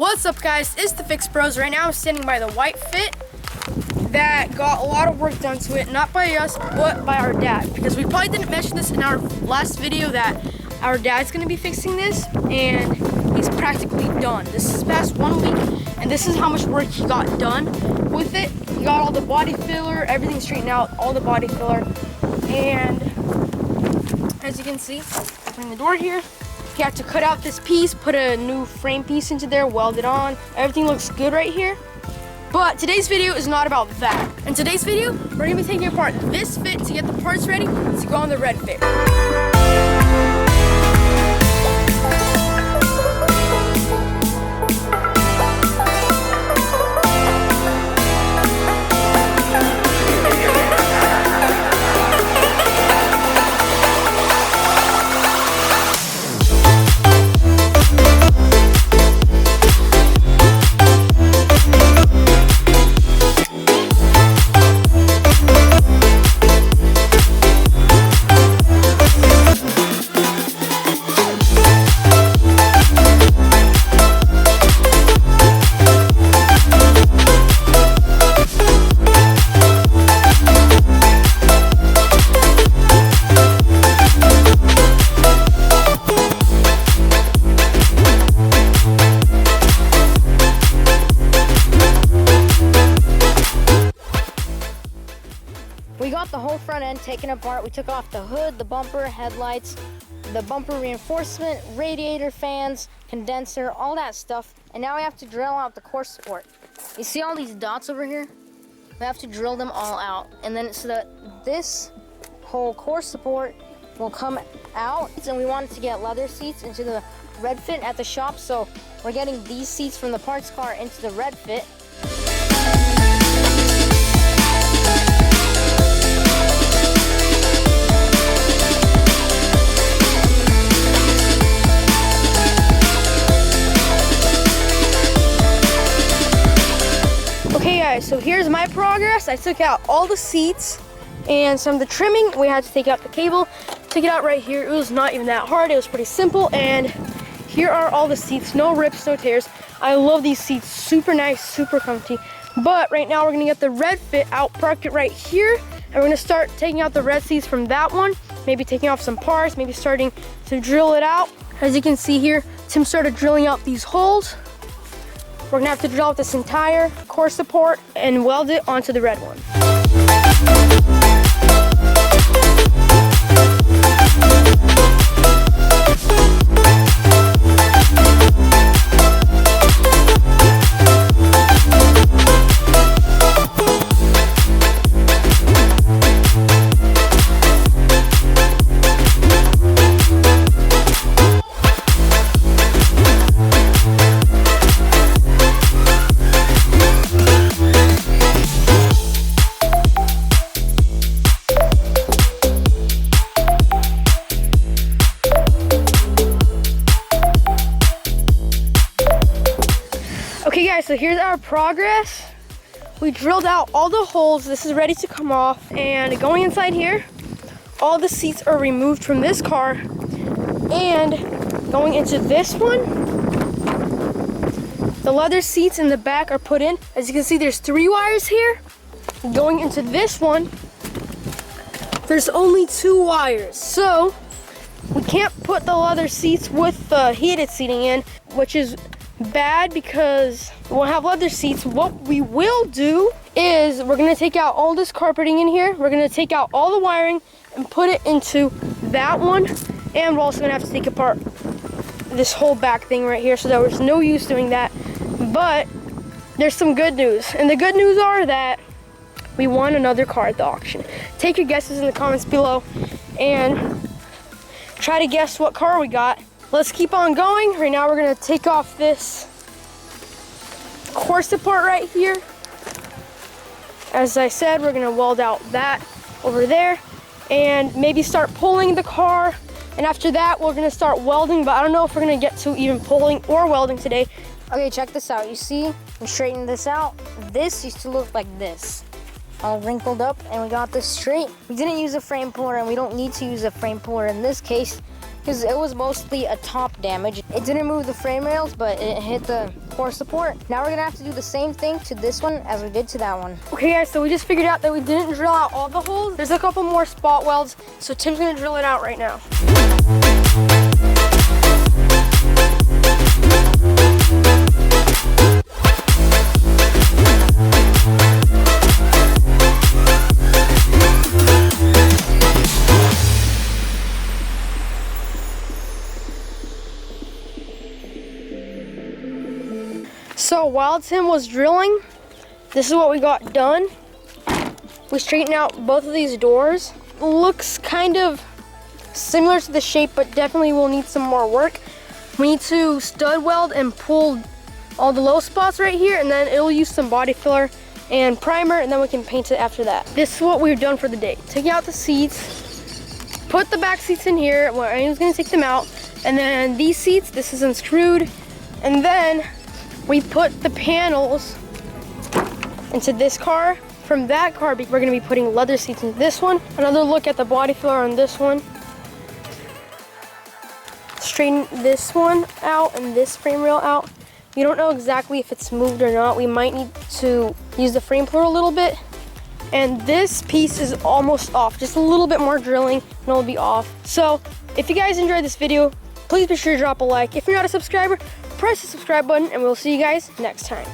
What's up, guys? It's the FixBroz. Right now I'm standing by the white fit that got a lot of work done to it, not by us, but by our dad. Because we probably didn't mention this in our last video that our dad's gonna be fixing this, and he's practically done. This is past 1 week, and this is how much work he got done with it. He got all the body filler, everything straightened out, all the body filler. And as you can see, opening the door here, he had to cut out this piece, put a new frame piece into there, weld it on. Everything looks good right here. But today's video is not about that. In today's video, we're gonna be taking apart this fit to get the parts ready to go on the red fit. We got the whole front end taken apart. We took off the hood, the bumper, headlights, the bumper reinforcement, radiator fans, condenser, all that stuff. And now we have to drill out the core support. You see all these dots over here? We have to drill them all out. And then so that this whole core support will come out. And we wanted to get leather seats into the red fit at the shop. So we're getting these seats from the parts car into the red fit. Okay guys, so here's my progress. I took out all the seats and some of the trimming. We had to take out the cable, took it out right here. It was not even that hard, it was pretty simple. And here are all the seats, no rips, no tears. I love these seats, super nice, super comfy. But right now we're gonna get the red fit out, park it right here, and we're gonna start taking out the red seats from that one, maybe taking off some parts, maybe starting to drill it out. As you can see here, Tim started drilling out these holes. We're gonna have to drill out this entire core support and weld it onto the red one. Okay guys, so here's our progress. We drilled out all the holes. This is ready to come off, and going inside here, all the seats are removed from this car, and going into this one, the leather seats in the back are put in. As you can see, there's 3 wires here. Going into this one, there's only 2 wires. So we can't put the leather seats with the heated seating in, which is bad because we'll have leather seats. What we will do is we're gonna take out all this carpeting in here. We're gonna take out all the wiring and put it into that one. And we're also gonna have to take apart this whole back thing right here. So there was no use doing that. But there's some good news. And the good news are that we won another car at the auction. Take your guesses in the comments below and try to guess what car we got. Let's keep on going. Right now we're gonna take off this core support right here. As I said, we're gonna weld out that over there and maybe start pulling the car. And after that, we're gonna start welding, but I don't know if we're gonna get to even pulling or welding today. Okay, check this out. You see, we straightened this out. This used to look like this, all wrinkled up, and we got this straight. We didn't use a frame puller, and we don't need to use a frame puller in this case because it was mostly a top damage. It didn't move the frame rails, but it hit the for support. Now we're gonna have to do the same thing to this one as we did to that one. Okay guys, so we just figured out that we didn't drill out all the holes. There's a couple more spot welds, so Tim's gonna drill it out right now. So while Tim was drilling, this is what we got done. We straightened out both of these doors. Looks kind of similar to the shape, but definitely will need some more work. We need to stud weld and pull all the low spots right here, and then it'll use some body filler and primer, and then we can paint it after that. This is what we've done for the day. Take out the seats, put the back seats in here, where Angel's gonna take them out, and then these seats, this is unscrewed, and then we put the panels into this car. From that car, we're gonna be putting leather seats into this one. Another look at the body filler on this one. Straighten this one out and this frame rail out. We don't know exactly if it's moved or not. We might need to use the frame puller a little bit. And this piece is almost off. Just a little bit more drilling and it'll be off. So if you guys enjoyed this video, please be sure to drop a like. If you're not a subscriber, press the subscribe button and we'll see you guys next time.